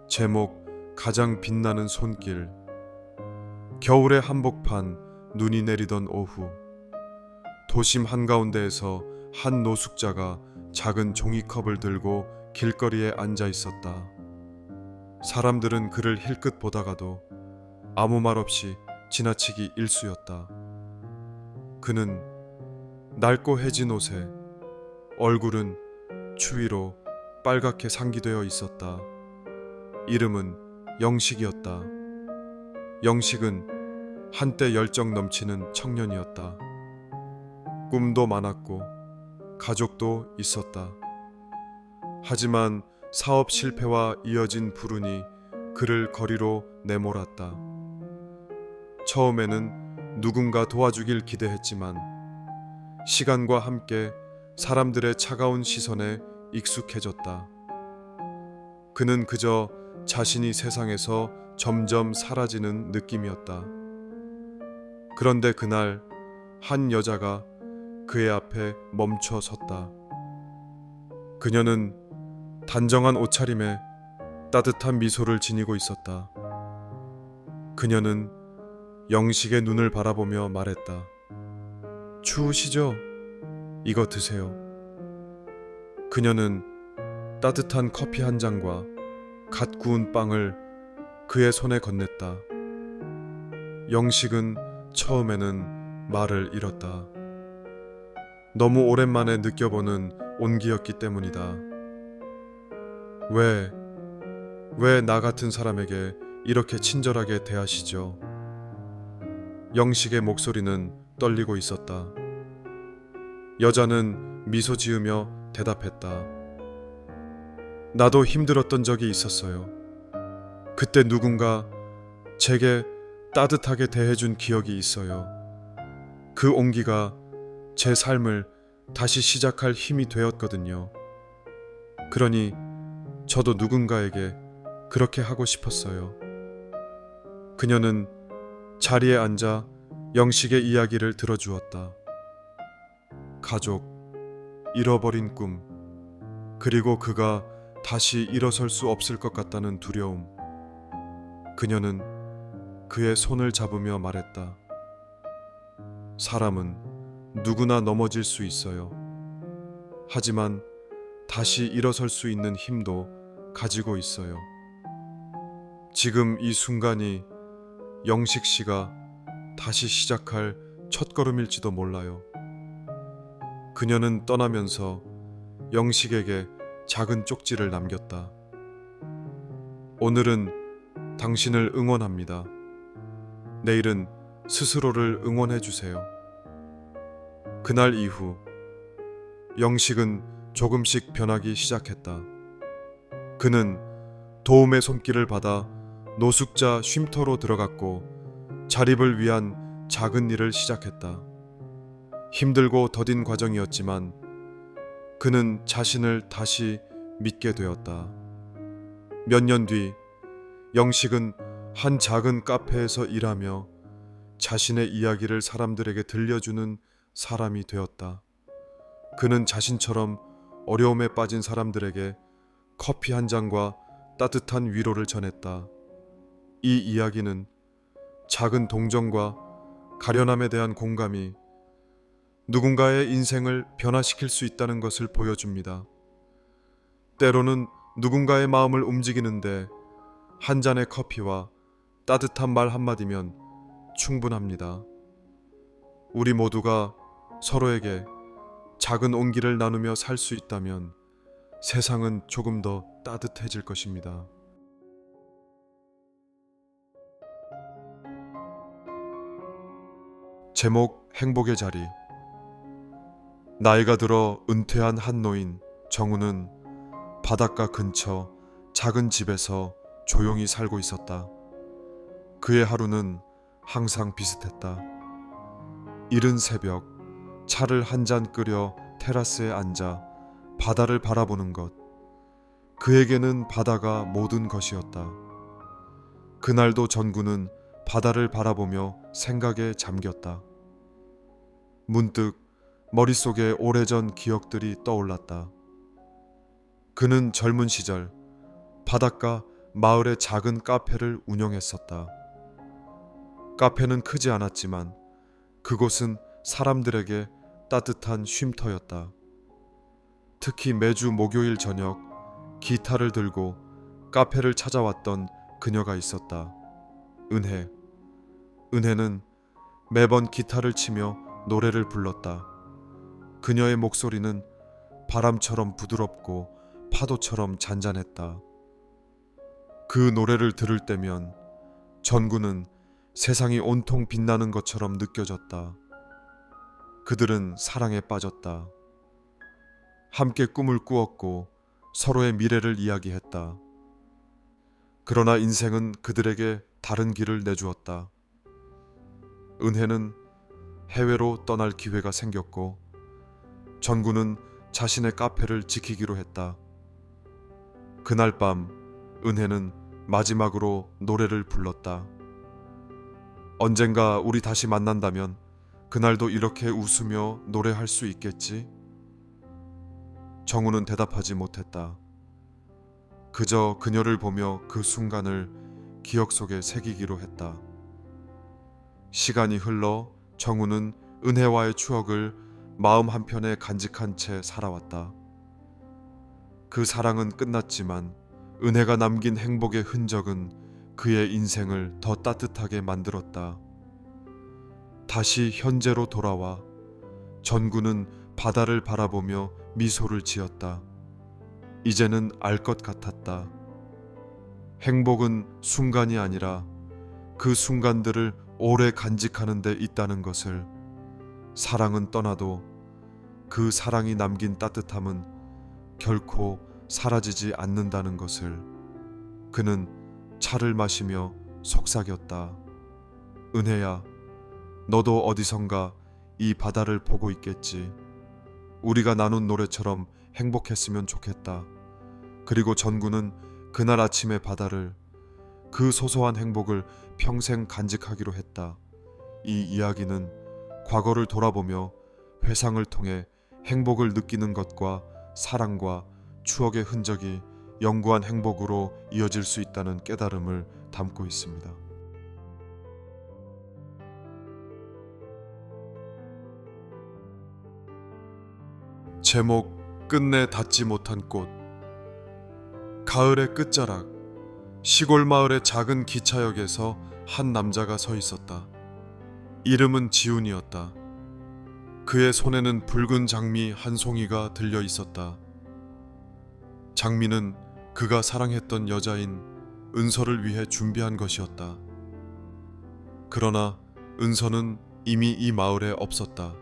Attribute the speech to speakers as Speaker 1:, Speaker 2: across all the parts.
Speaker 1: 제목 가장 빛나는 손길. 겨울의 한복판, 눈이 내리던 오후, 도심 한가운데에서 한 노숙자가 작은 종이컵을 들고 길거리에 앉아 있었다. 사람들은 그를 힐끗 보다가도 아무 말 없이 지나치기 일쑤였다. 그는 낡고 해진 옷에 얼굴은 추위로 빨갛게 상기되어 있었다. 이름은 영식이었다. 영식은 한때 열정 넘치는 청년이었다. 꿈도 많았고 가족도 있었다. 하지만 사업 실패와 이어진 불운이 그를 거리로 내몰았다. 처음에는 누군가 도와주길 기대했지만 시간과 함께 사람들의 차가운 시선에 익숙해졌다. 그는 그저 자신이 세상에서 점점 사라지는 느낌이었다. 그런데 그날 한 여자가 그의 앞에 멈춰 섰다. 그녀는 단정한 옷차림에 따뜻한 미소를 지니고 있었다. 그녀는 영식의 눈을 바라보며 말했다. 추우시죠? 이거 드세요. 그녀는 따뜻한 커피 한 잔과 갓 구운 빵을 그의 손에 건넸다. 영식은 처음에는 말을 잃었다. 너무 오랜만에 느껴보는 온기였기 때문이다. 왜 나 같은 사람에게 이렇게 친절하게 대하시죠? 영식의 목소리는 떨리고 있었다. 여자는 미소 지으며 대답했다. 나도 힘들었던 적이 있었어요. 그때 누군가 제게 따뜻하게 대해준 기억이 있어요. 그 온기가 제 삶을 다시 시작할 힘이 되었거든요. 그러니 저도 누군가에게 그렇게 하고 싶었어요. 그녀는 자리에 앉아 영식의 이야기를 들어주었다. 가족, 잃어버린 꿈, 그리고 그가 다시 일어설 수 없을 것 같다는 두려움. 그녀는 그의 손을 잡으며 말했다. 사람은 누구나 넘어질 수 있어요. 하지만 다시 일어설 수 있는 힘도 가지고 있어요. 지금 이 순간이 영식 씨가 다시 시작할 첫걸음일지도 몰라요. 그녀는 떠나면서 영식에게 작은 쪽지를 남겼다. 오늘은 당신을 응원합니다. 내일은 스스로를 응원해 주세요. 그날 이후 영식은 조금씩 변하기 시작했다. 그는 도움의 손길을 받아 노숙자 쉼터로 들어갔고 자립을 위한 작은 일을 시작했다. 힘들고 더딘 과정이었지만 그는 자신을 다시 믿게 되었다. 몇 년 뒤 영식은 한 작은 카페에서 일하며 자신의 이야기를 사람들에게 들려주는 사람이 되었다. 그는 자신처럼 어려움에 빠진 사람들에게 커피 한 잔과 따뜻한 위로를 전했다. 이 이야기는 작은 동정과 가련함에 대한 공감이 누군가의 인생을 변화시킬 수 있다는 것을 보여줍니다. 때로는 누군가의 마음을 움직이는데 한 잔의 커피와 따뜻한 말 한마디면 충분합니다. 우리 모두가 서로에게 작은 온기를 나누며 살 수 있다면 세상은 조금 더 따뜻해질 것입니다. 제목 행복의 자리. 나이가 들어 은퇴한 한 노인 정우는 바닷가 근처 작은 집에서 조용히 살고 있었다. 그의 하루는 항상 비슷했다. 이른 새벽 차를 한 잔 끓여 테라스에 앉아 바다를 바라보는 것. 그에게는 바다가 모든 것이었다. 그날도 전구는 바다를 바라보며 생각에 잠겼다. 문득 머릿속에 오래전 기억들이 떠올랐다. 그는 젊은 시절 바닷가 마을의 작은 카페를 운영했었다. 카페는 크지 않았지만 그곳은 사람들에게 따뜻한 쉼터였다. 특히 매주 목요일 저녁 기타를 들고 카페를 찾아왔던 그녀가 있었다. 은혜. 은혜는 매번 기타를 치며 노래를 불렀다. 그녀의 목소리는 바람처럼 부드럽고 파도처럼 잔잔했다. 그 노래를 들을 때면 전구는 세상이 온통 빛나는 것처럼 느껴졌다. 그들은 사랑에 빠졌다. 함께 꿈을 꾸었고 서로의 미래를 이야기했다. 그러나 인생은 그들에게 다른 길을 내주었다. 은혜는 해외로 떠날 기회가 생겼고 전구는 자신의 카페를 지키기로 했다. 그날 밤 은혜는 마지막으로 노래를 불렀다. 언젠가 우리 다시 만난다면 그날도 이렇게 웃으며 노래할 수 있겠지? 정우는 대답하지 못했다. 그저 그녀를 보며 그 순간을 기억 속에 새기기로 했다. 시간이 흘러 정우는 은혜와의 추억을 마음 한편에 간직한 채 살아왔다. 그 사랑은 끝났지만 은혜가 남긴 행복의 흔적은 그의 인생을 더 따뜻하게 만들었다. 다시 현재로 돌아와 전구는 바다를 바라보며 미소를 지었다. 이제는 알 것 같았다. 행복은 순간이 아니라 그 순간들을 오래 간직하는 데 있다는 것을, 사랑은 떠나도 그 사랑이 남긴 따뜻함은 결코 사라지지 않는다는 것을 그는 차를 마시며 속삭였다. 은혜야, 너도 어디선가 이 바다를 보고 있겠지. 우리가 나눈 노래처럼 행복했으면 좋겠다. 그리고 전구는 그날 아침의 바다를, 그 소소한 행복을 평생 간직하기로 했다. 이 이야기는 과거를 돌아보며 회상을 통해 행복을 느끼는 것과 사랑과 추억의 흔적이 영구한 행복으로 이어질 수 있다는 깨달음을 담고 있습니다. 제목, 끝내 닿지 못한 꽃. 가을의 끝자락, 시골 마을의 작은 기차역에서 한 남자가 서 있었다. 이름은 지훈이었다. 그의 손에는 붉은 장미 한 송이가 들려 있었다. 장미는 그가 사랑했던 여자인 은서를 위해 준비한 것이었다. 그러나 은서는 이미 이 마을에 없었다.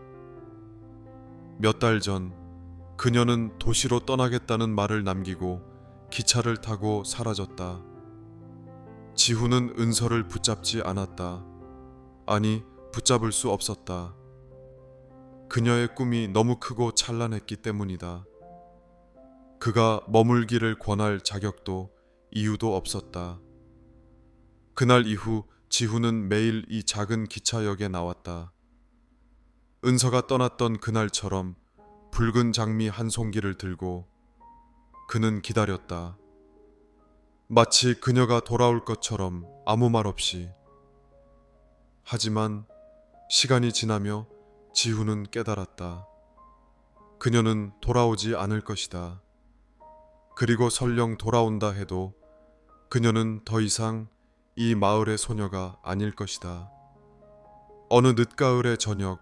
Speaker 1: 몇 달 전 그녀는 도시로 떠나겠다는 말을 남기고 기차를 타고 사라졌다. 지훈은 은서를 붙잡지 않았다. 아니, 붙잡을 수 없었다. 그녀의 꿈이 너무 크고 찬란했기 때문이다. 그가 머물기를 권할 자격도 이유도 없었다. 그날 이후 지훈은 매일 이 작은 기차역에 나왔다. 은서가 떠났던 그날처럼 붉은 장미 한 송기를 들고 그는 기다렸다. 마치 그녀가 돌아올 것처럼 아무 말 없이. 하지만 시간이 지나며 지훈은 깨달았다. 그녀는 돌아오지 않을 것이다. 그리고 설령 돌아온다 해도 그녀는 더 이상 이 마을의 소녀가 아닐 것이다. 어느 늦가을의 저녁,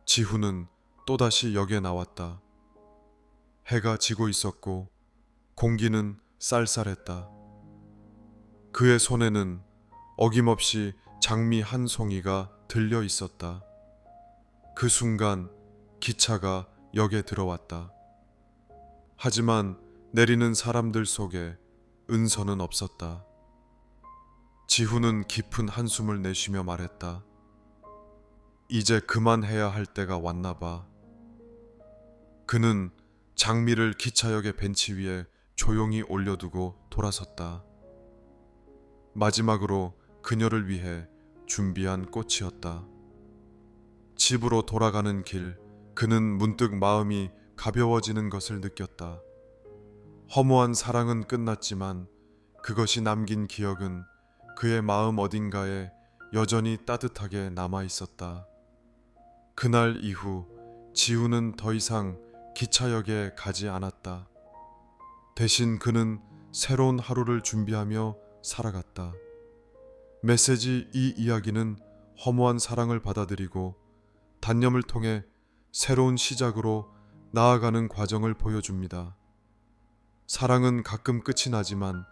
Speaker 1: 지훈은 또다시 역에 나왔다. 해가 지고 있었고 공기는 쌀쌀했다. 그의 손에는 어김없이 장미 한 송이가 들려 있었다. 그 순간 기차가 역에 들어왔다. 하지만 내리는 사람들 속에 은서는 없었다. 지훈은 깊은 한숨을 내쉬며 말했다. 이제 그만해야 할 때가 왔나 봐. 그는 장미를 기차역의 벤치 위에 조용히 올려두고 돌아섰다. 마지막으로 그녀를 위해 준비한 꽃이었다. 집으로 돌아가는 길, 그는 문득 마음이 가벼워지는 것을 느꼈다. 허무한 사랑은 끝났지만 그것이 남긴 기억은 그의 마음 어딘가에 여전히 따뜻하게 남아 있었다. 그날 이후 지우는 더 이상 기차역에 가지 않았다. 대신 그는 새로운 하루를 준비하며 살아갔다. 메시지 이 이야기는 허무한 사랑을 받아들이고 단념을 통해 새로운 시작으로 나아가는 과정을 보여줍니다. 사랑은 가끔 끝이 나지만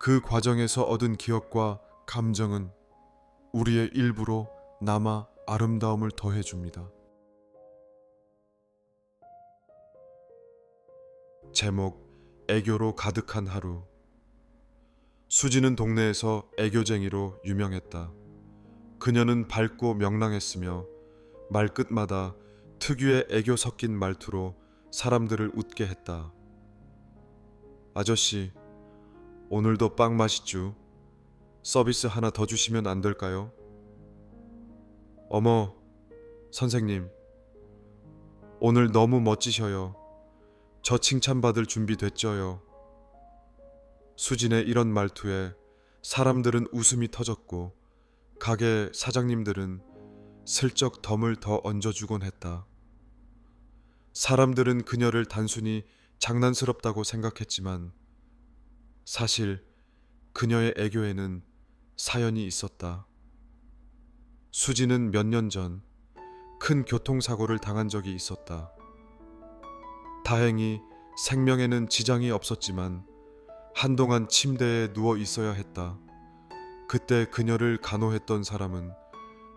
Speaker 1: 그 과정에서 얻은 기억과 감정은 우리의 일부로 남아 아름다움을 더해줍니다. 제목 애교로 가득한 하루. 수지는 동네에서 애교쟁이로 유명했다. 그녀는 밝고 명랑했으며 말끝마다 특유의 애교 섞인 말투로 사람들을 웃게 했다. 아저씨, 오늘도 빵 맛있쥬? 서비스 하나 더 주시면 안 될까요? 어머, 선생님, 오늘 너무 멋지셔요. 저 칭찬받을 준비 됐죠요. 수진의 이런 말투에 사람들은 웃음이 터졌고 가게 사장님들은 슬쩍 덤을 더 얹어주곤 했다. 사람들은 그녀를 단순히 장난스럽다고 생각했지만 사실 그녀의 애교에는 사연이 있었다. 수지는 몇 년 전 큰 교통사고를 당한 적이 있었다. 다행히 생명에는 지장이 없었지만 한동안 침대에 누워 있어야 했다. 그때 그녀를 간호했던 사람은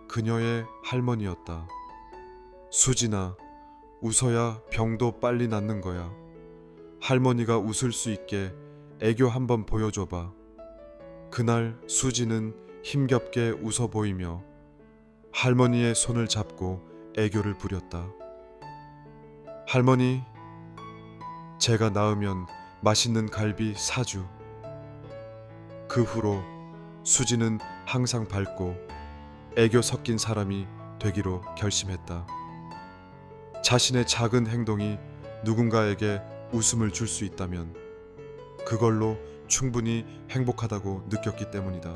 Speaker 1: 그녀의 할머니였다. 수진아, 웃어야 병도 빨리 낫는 거야. 할머니가 웃을 수 있게 애교 한번 보여줘봐. 그날 수지는 힘겹게 웃어 보이며 할머니의 손을 잡고 애교를 부렸다. 할머니, 제가 나으면 맛있는 갈비 사주. 그 후로 수지는 항상 밝고 애교 섞인 사람이 되기로 결심했다. 자신의 작은 행동이 누군가에게 웃음을 줄 수 있다면 그걸로 충분히 행복하다고 느꼈기 때문이다.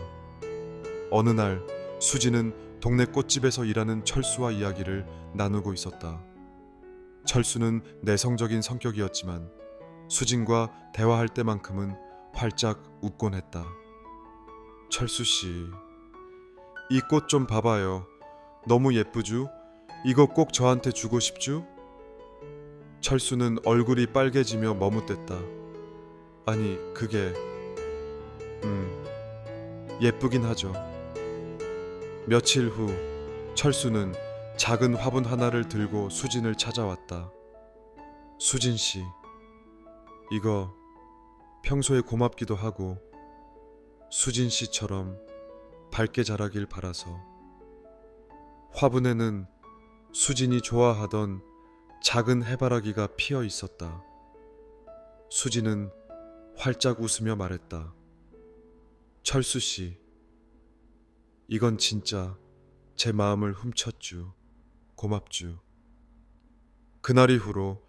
Speaker 1: 어느 날 수지는 동네 꽃집에서 일하는 철수와 이야기를 나누고 있었다. 철수는 내성적인 성격이었지만 수진과 대화할 때만큼은 활짝 웃곤 했다. 철수 씨, 이 꽃 좀 봐봐요. 너무 예쁘죠? 이거 꼭 저한테 주고 싶죠? 철수는 얼굴이 빨개지며 머뭇댔다. 아니, 그게 예쁘긴 하죠. 며칠 후 철수는 작은 화분 하나를 들고 수진을 찾아왔다. 수진 씨, 이거 평소에 고맙기도 하고 수진 씨처럼 밝게 자라길 바라서. 화분에는 수진이 좋아하던 작은 해바라기가 피어 있었다. 수진은 활짝 웃으며 말했다. 철수 씨, 이건 진짜 제 마음을 훔쳤쥬. 고맙쥬. 그날 이후로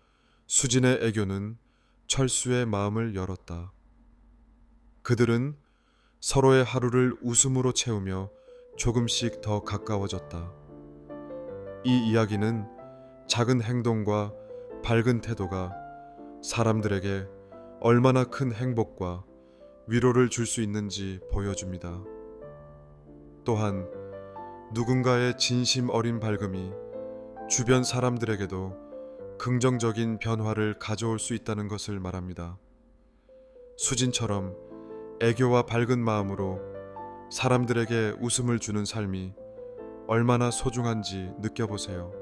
Speaker 1: 수진의 애교는 철수의 마음을 열었다. 그들은 서로의 하루를 웃음으로 채우며 조금씩 더 가까워졌다. 이 이야기는 작은 행동과 밝은 태도가 사람들에게 얼마나 큰 행복과 위로를 줄 수 있는지 보여줍니다. 또한 누군가의 진심 어린 밝음이 주변 사람들에게도 긍정적인 변화를 가져올 수 있다는 것을 말합니다. 수진처럼 애교와 밝은 마음으로 사람들에게 웃음을 주는 삶이 얼마나 소중한지 느껴보세요.